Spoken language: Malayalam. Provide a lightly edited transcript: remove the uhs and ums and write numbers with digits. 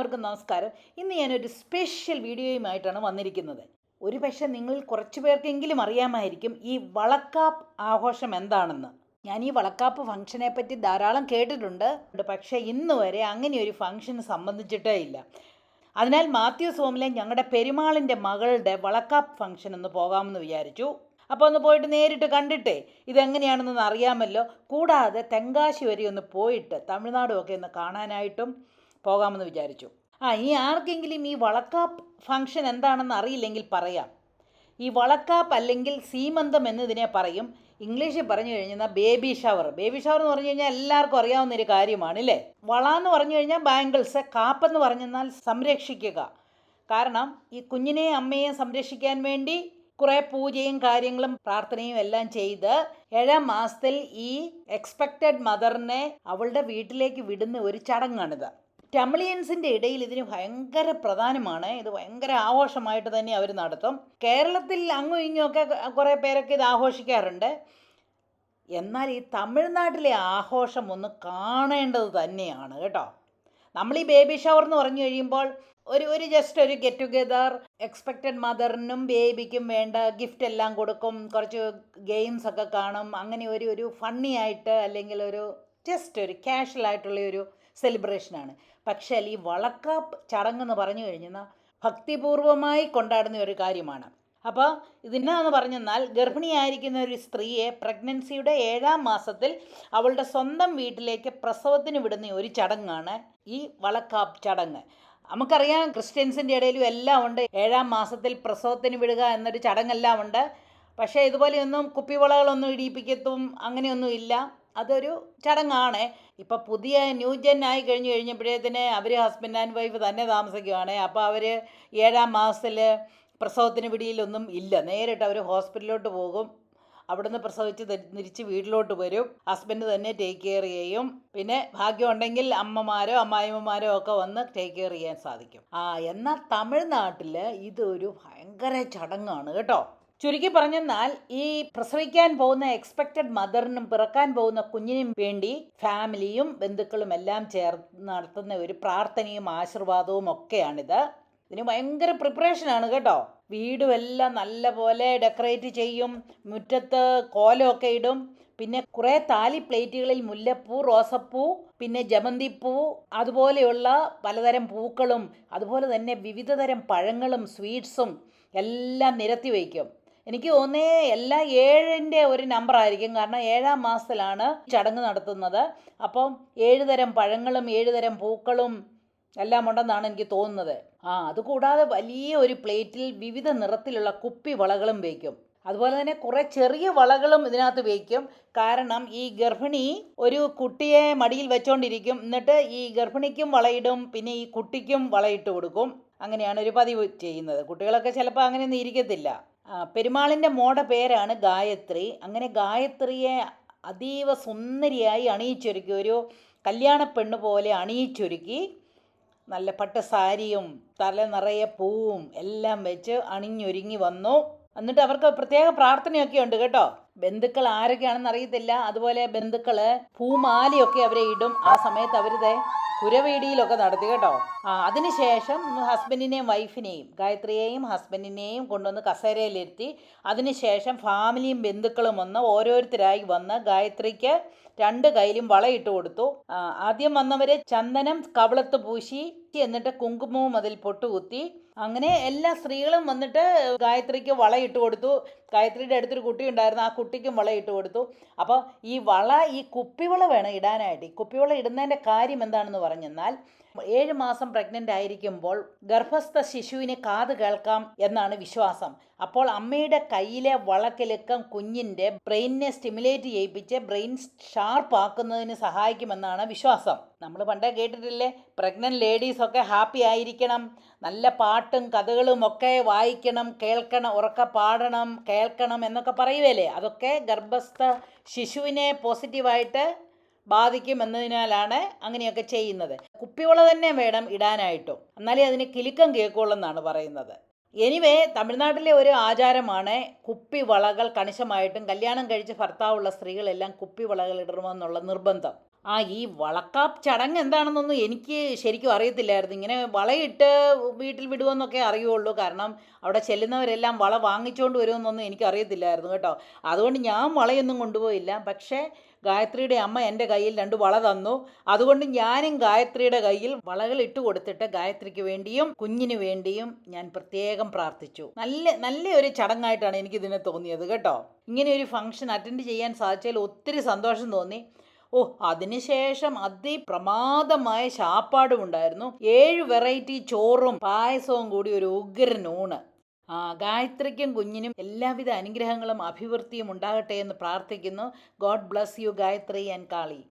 എല്ലാവർക്കും നമസ്കാരം. ഇന്ന് ഞാനൊരു സ്പെഷ്യൽ വീഡിയോയുമായിട്ടാണ് വന്നിരിക്കുന്നത്. ഒരു പക്ഷേ നിങ്ങൾ കുറച്ച് പേർക്കെങ്കിലും അറിയാമായിരിക്കും ഈ വളക്കാപ്പ് ആഘോഷം എന്താണെന്ന്. ഞാൻ ഈ വളക്കാപ്പ് ഫംഗ്ഷനെ പറ്റി ധാരാളം കേട്ടിട്ടുണ്ട്, പക്ഷേ ഇന്ന് വരെ അങ്ങനെ ഒരു ഫംഗ്ഷന് സംബന്ധിച്ചിട്ടേ ഇല്ല. അതിനാൽ മാത്യു സോമിലെ ഞങ്ങളുടെ പെരുമാളിൻ്റെ മകളുടെ വളക്കാപ്പ് ഫംഗ്ഷൻ ഒന്ന് പോകാമെന്ന് വിചാരിച്ചു. അപ്പോൾ ഒന്ന് പോയിട്ട് നേരിട്ട് കണ്ടിട്ടേ ഇതെങ്ങനെയാണെന്നൊന്ന് അറിയാമല്ലോ. കൂടാതെ തെങ്കാശി വരെ ഒന്ന് പോയിട്ട് തമിഴ്നാടും ഒക്കെ ഒന്ന് കാണാനായിട്ടും പോകാമെന്ന് വിചാരിച്ചു. ഇനി ആർക്കെങ്കിലും ഈ വളക്കാപ്പ് ഫംഗ്ഷൻ എന്താണെന്ന് അറിയില്ലെങ്കിൽ പറയാം. ഈ വളക്കാപ്പ് അല്ലെങ്കിൽ സീമന്തം എന്നതിനെ പറയും. ഇംഗ്ലീഷിൽ പറഞ്ഞു കഴിഞ്ഞാൽ ബേബി ഷവർ. ബേബി ഷവർ എന്ന് പറഞ്ഞു കഴിഞ്ഞാൽ എല്ലാവർക്കും അറിയാവുന്നൊരു കാര്യമാണ് അല്ലേ. വള എന്ന് പറഞ്ഞു കഴിഞ്ഞാൽ ബാംഗിൾസ്, കാപ്പെന്ന് പറഞ്ഞാൽ സംരക്ഷിക്കുക. കാരണം ഈ കുഞ്ഞിനെയും അമ്മയെയും സംരക്ഷിക്കാൻ വേണ്ടി കുറേ പൂജയും കാര്യങ്ങളും പ്രാർത്ഥനയും എല്ലാം ചെയ്ത് 7ാം മാസത്തിൽ ഈ എക്സ്പെക്റ്റഡ് മദറിനെ അവളുടെ വീട്ടിലേക്ക് വിടുന്ന ഒരു ചടങ്ങാണിത്. തമിഴിയൻസിൻ്റെ ഇടയിൽ ഇതിന് ഭയങ്കര പ്രധാനമാണ്. ഇത് ഭയങ്കര ആഘോഷമായിട്ട് തന്നെ അവർ നടത്തും. കേരളത്തിൽ അങ്ങും ഇങ്ങുമൊക്കെ കുറേ പേരൊക്കെ ഇത് ആഘോഷിക്കാറുണ്ട്. എന്നാൽ ഈ തമിഴ്നാട്ടിലെ ആഘോഷം ഒന്ന് കാണേണ്ടത് തന്നെയാണ് കേട്ടോ. നമ്മൾ ഈ ബേബി ഷവർ എന്ന് പറഞ്ഞു കഴിയുമ്പോൾ ഒരു ജസ്റ്റ് ഒരു ഗെറ്റ് ടുഗെദർ, എക്സ്പെക്റ്റഡ് മദറിനും ബേബിക്കും വേണ്ട ഗിഫ്റ്റ് എല്ലാം കൊടുക്കും, കുറച്ച് ഗെയിംസ് ഒക്കെ കാണും. അങ്ങനെ ഒരു ഫണ്ണി ആയിട്ട് അല്ലെങ്കിൽ ഒരു ജസ്റ്റ് ഒരു കാഷ്വൽ ആയിട്ടുള്ള ഒരു സെലിബ്രേഷനാണ്. പക്ഷേ ഈ വളക്കാപ്പ് ചടങ്ങെന്ന് പറഞ്ഞു കഴിഞ്ഞാൽ ഭക്തിപൂർവമായി കൊണ്ടാടുന്ന ഒരു കാര്യമാണ്. അപ്പോൾ ഇതിനാന്ന് പറഞ്ഞെന്നാൽ ഗർഭിണിയായിരിക്കുന്ന ഒരു സ്ത്രീയെ പ്രഗ്നൻസിയുടെ 7ാം മാസത്തിൽ അവളുടെ സ്വന്തം വീട്ടിലേക്ക് പ്രസവത്തിന് വിടുന്ന ഒരു ചടങ്ങാണ് ഈ വളക്കാപ്പ് ചടങ്ങ്. നമുക്കറിയാം ക്രിസ്ത്യൻസിൻ്റെ ഇടയിലും എല്ലാം ഉണ്ട്, 7ാം മാസത്തിൽ പ്രസവത്തിന് വിടുക എന്നൊരു ചടങ്ങെല്ലാം ഉണ്ട്. പക്ഷേ ഇതുപോലെയൊന്നും കുപ്പിവളകളൊന്നും ഇടിയിപ്പിക്കത്തും അങ്ങനെയൊന്നും ഇല്ല. അതൊരു ചടങ്ങാണ്. ഇപ്പം പുതിയ ന്യൂ ജെൻ ആയി കഴിഞ്ഞപ്പോഴത്തേന് അവർ ഹസ്ബൻഡ് ആൻഡ് വൈഫ് തന്നെ താമസിക്കുകയാണ്. അപ്പോൾ അവർ 7ാം മാസത്തിൽ പ്രസവത്തിന് വിടിയിലൊന്നും ഇല്ല. നേരിട്ട് അവർ ഹോസ്പിറ്റലിലോട്ട് പോകും. അവിടുന്ന് പ്രസവിച്ച് തിരിച്ച് വീട്ടിലോട്ട് വരും. ഹസ്ബൻഡ് തന്നെ ടേക്ക് കെയർ ചെയ്യും. പിന്നെ ഭാഗ്യമുണ്ടെങ്കിൽ അമ്മമാരോ അമ്മായിമ്മമാരോ ഒക്കെ വന്ന് ടേക്ക് കെയർ ചെയ്യാൻ സാധിക്കും. എന്നാൽ തമിഴ്നാട്ടിൽ ഇതൊരു ഭയങ്കര ചടങ്ങാണ് കേട്ടോ. ചുരുക്കി പറഞ്ഞെന്നാൽ ഈ പ്രസവിക്കാൻ പോകുന്ന എക്സ്പെക്റ്റഡ് മദറിനും പിറക്കാൻ പോകുന്ന കുഞ്ഞിനും വേണ്ടി ഫാമിലിയും ബന്ധുക്കളും എല്ലാം ചേർന്ന് നടത്തുന്ന ഒരു പ്രാർത്ഥനയും ആശീർവാദവും ഒക്കെയാണിത്. ഇതിന് ഭയങ്കര പ്രിപ്പറേഷനാണ് കേട്ടോ. വീടും എല്ലാം നല്ല പോലെ ഡെക്കറേറ്റ് ചെയ്യും, മുറ്റത്ത് കോലമൊക്കെ ഇടും. പിന്നെ കുറേ താലി പ്ലേറ്റുകളിൽ മുല്ലപ്പൂ, റോസപ്പൂ, പിന്നെ ജമന്തിപ്പൂ, അതുപോലെയുള്ള പലതരം പൂക്കളും അതുപോലെ തന്നെ വിവിധ തരം പഴങ്ങളും സ്വീറ്റ്സും എല്ലാം നിരത്തി വയ്ക്കും. എനിക്ക് തോന്നുന്നേ എല്ലാം 7ൻ്റെ ഒരു നമ്പറായിരിക്കും. കാരണം 7ാം മാസത്തിലാണ് ചടങ്ങ് നടത്തുന്നത്. അപ്പം 7 തരം പഴങ്ങളും 7 തരം പൂക്കളും എല്ലാം ഉണ്ടെന്നാണ് എനിക്ക് തോന്നുന്നത്. അതുകൂടാതെ വലിയ ഒരു പ്ലേറ്റിൽ വിവിധ നിറത്തിലുള്ള കുപ്പി വളകളും വയ്ക്കും. അതുപോലെ തന്നെ കുറേ ചെറിയ വളകളും ഇതിനകത്ത് വയ്ക്കും. കാരണം ഈ ഗർഭിണി ഒരു കുട്ടിയെ മടിയിൽ വെച്ചോണ്ടിരിക്കും. എന്നിട്ട് ഈ ഗർഭിണിക്കും വളയിടും, പിന്നെ ഈ കുട്ടിക്കും വളയിട്ട് കൊടുക്കും. അങ്ങനെയാണ് ഒരു പതിവ് ചെയ്യുന്നത്. കുട്ടികളൊക്കെ ചിലപ്പോൾ അങ്ങനെയൊന്നും ഇരിക്കത്തില്ല. പെരുമാളിൻ്റെ മോടെ പേരാണ് ഗായത്രി. അങ്ങനെ ഗായത്രിയെ അതീവ സുന്ദരിയായി അണിയിച്ചൊരുക്കി, ഒരു കല്യാണ പെണ്ണ് പോലെ അണിയിച്ചൊരുക്കി നല്ല പട്ട് സാരിയും തല നിറയെ പൂവും എല്ലാം വെച്ച് അണിഞ്ഞൊരുങ്ങി വന്നു. എന്നിട്ട് അവർക്ക് പ്രത്യേക പ്രാർത്ഥനയൊക്കെ ഉണ്ട് കേട്ടോ. ബന്ധുക്കൾ ആരൊക്കെയാണെന്ന് അറിയത്തില്ല. അതുപോലെ ബന്ധുക്കൾ പൂമാലയൊക്കെ അവരെ ഇടും. ആ സമയത്ത് അവരുടെ കുരവേടിയിലൊക്കെ നടത്തി കേട്ടോ. അതിനുശേഷം ഹസ്ബൻഡിനെയും വൈഫിനെയും, ഗായത്രിയെയും ഹസ്ബൻഡിനെയും കൊണ്ടുവന്ന് കസേരയിലിരുത്തി. അതിനുശേഷം ഫാമിലിയും ബന്ധുക്കളും വന്ന് ഓരോരുത്തരായി വന്ന് ഗായത്രിക്ക് 2 കൈയിലും വളയിട്ട് കൊടുത്തു. ആദ്യം വന്നവരെ ചന്ദനം കവിളത്ത് പൂശി, എന്നിട്ട് കുങ്കുമവും അതിൽ പൊട്ടുകുത്തി. അങ്ങനെ എല്ലാ സ്ത്രീകളും വന്നിട്ട് ഗായത്രിക്ക് വളയിട്ട് കൊടുത്തു. ഗായത്രിയുടെ അടുത്തൊരു കുട്ടി ഉണ്ടായിരുന്നു, ആ കുട്ടിക്കും വളയിട്ട് കൊടുത്തു. അപ്പോൾ ഈ ഈ കുപ്പിവള വേണം ഇടാനായിട്ട്. ഈ കുപ്പിവള ഇടുന്നതിൻ്റെ കാര്യം എന്താണെന്ന് പറഞ്ഞെന്നാൽ 7 മാസം പ്രഗ്നൻ്റ് ആയിരിക്കുമ്പോൾ ഗർഭസ്ഥ ശിശുവിന് കാത് കേൾക്കാം എന്നാണ് വിശ്വാസം. അപ്പോൾ അമ്മയുടെ കയ്യിലെ വളക്കിലുക്കം കുഞ്ഞിൻ്റെ ബ്രെയിനിനെ സ്റ്റിമുലേറ്റ് ചെയ്യിപ്പിച്ച് ബ്രെയിൻ ഷാർപ്പ് ആക്കുന്നതിന് സഹായിക്കുമെന്നാണ് വിശ്വാസം. നമ്മൾ പണ്ടേ കേട്ടിട്ടില്ലേ, പ്രഗ്നൻ്റ് ലേഡീസൊക്കെ ഹാപ്പി ആയിരിക്കണം, നല്ല പാട്ടും കഥകളും ഒക്കെ വായിക്കണം, കേൾക്കണം, ഉറക്കെ പാടണം, കേൾക്കണം എന്നൊക്കെ പറയുകയല്ലേ. അതൊക്കെ ഗർഭസ്ഥ ശിശുവിനെ പോസിറ്റീവായിട്ട് ബാധിക്കും എന്നതിനാലാണ് അങ്ങനെയൊക്കെ ചെയ്യുന്നത്. കുപ്പിവള തന്നെ വേണം ഇടാനായിട്ടും, എന്നാലേ അതിന് കിലുക്കം കേൾക്കുള്ളൂ എന്നാണ് പറയുന്നത്. എനിവേ, തമിഴ്നാട്ടിലെ ഒരു ആചാരമാണ് കുപ്പിവളകൾ കണിശമായിട്ടും കല്യാണം കഴിച്ച് ഭർത്താവുള്ള സ്ത്രീകളെല്ലാം കുപ്പിവളകൾ ഇടണമെന്നുള്ള നിർബന്ധം. ഈ വളക്കാപ്പ് ചടങ്ങ് എന്താണെന്നൊന്നും എനിക്ക് ശരിക്കും അറിയത്തില്ലായിരുന്നു. ഇങ്ങനെ വളയിട്ട് വീട്ടിൽ വിടുമെന്നൊക്കെ അറിയുള്ളൂ. കാരണം അവിടെ ചെല്ലുന്നവരെല്ലാം വള വാങ്ങിച്ചുകൊണ്ട് വരുമെന്നൊന്നും എനിക്കറിയത്തില്ലായിരുന്നു കേട്ടോ. അതുകൊണ്ട് ഞാൻ വളയൊന്നും കൊണ്ടുപോയില്ല. പക്ഷേ ഗായത്രിയുടെ അമ്മ എൻ്റെ കയ്യിൽ 2 വള തന്നു. അതുകൊണ്ട് ഞാനും ഗായത്രിയുടെ കയ്യിൽ വളകൾ ഇട്ട് കൊടുത്തിട്ട് ഗായത്രിക്ക് വേണ്ടിയും കുഞ്ഞിന് വേണ്ടിയും ഞാൻ പ്രത്യേകം പ്രാർത്ഥിച്ചു. നല്ല ഒരു ചടങ്ങായിട്ടാണ് എനിക്കിതിനെ തോന്നിയത് കേട്ടോ. ഇങ്ങനെ ഒരു ഫംഗ്ഷൻ അറ്റൻഡ് ചെയ്യാൻ സാധിച്ചതിൽ ഒത്തിരി സന്തോഷം തോന്നി. അതിനുശേഷം അതിപ്രമാദമായ ശാപ്പാടും ഉണ്ടായിരുന്നു. 7 വെറൈറ്റി ചോറും പായസവും കൂടി ഒരു ഉഗ്രൻ ഊണ്. ഗായത്രിക്കും കുഞ്ഞിനും എല്ലാവിധ അനുഗ്രഹങ്ങളും അഭിവൃദ്ധിയും ഉണ്ടാകട്ടെ എന്ന് പ്രാർത്ഥിക്കുന്നു. God bless you Gayatri and Kali.